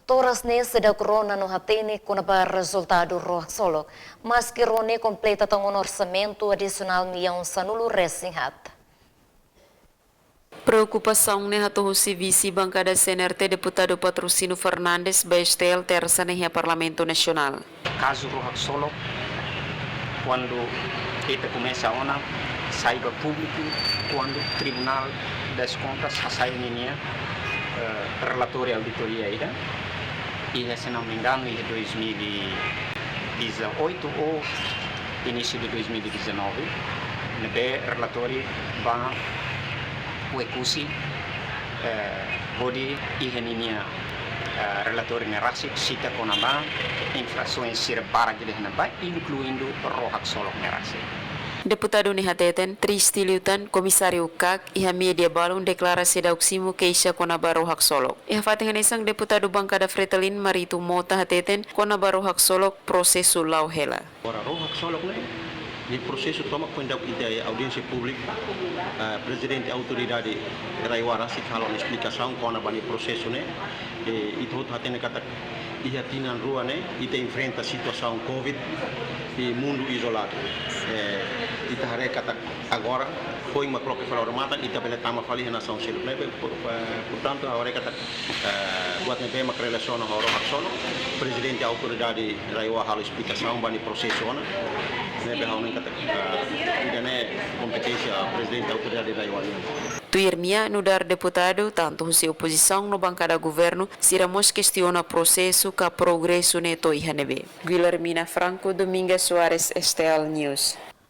Toras ni sida corona no hatene kuna ba resultado roh solo, mas que rone completa tão um orçamento adicional milhão sanulu resinhat. Preocupação ne hatohu si vice bancada CNRT deputado Patrocínio Fernandes Bestel terça ne Parlamento Nacional. Caso Rohac Solo, quando ele começa a saiba público, quando o Tribunal das Contas sai linha relatório auditoria aí, e se não me engano em 2018 ou início de 2019, no relatório vai o ecusi body e linha relatório nerasi cita com a infrações ser para que incluindo Rohac Solo nerasi. Deputado Nihateten, Tristiliutan, Komisario KAK, iha media balon deklarasi da uksimu keisha kona Rohac Solo. Iha fatingan isang deputado bancada Fretelin Maritu Mota Hateten kona Rohac Solo prosesu lau hela. Ora Rohac Solo di processo toma conta da audiência pública, presidente autoridade Raiwara se fala uma explicação com a processo né, e tudo hatene kata ia tinan rua né, e te enfrenta a situação Covid e mundo isolado. E tahare kata agora foi uma própria forma e também estamos falando na nação civil. Portanto, agora kata buat nebe mak relação ao Rohac Solo, presidente autoridade Raiwara hal explicação bani processo né. Nebe hal kata idane competência presidente autoridade Raiwara. Tuirmia nudar deputado tanto se oposição no bancada governo siramos questiona processo ka progresso neto ihanebe. Guilhermina Franco, Domingues Soares, STL News.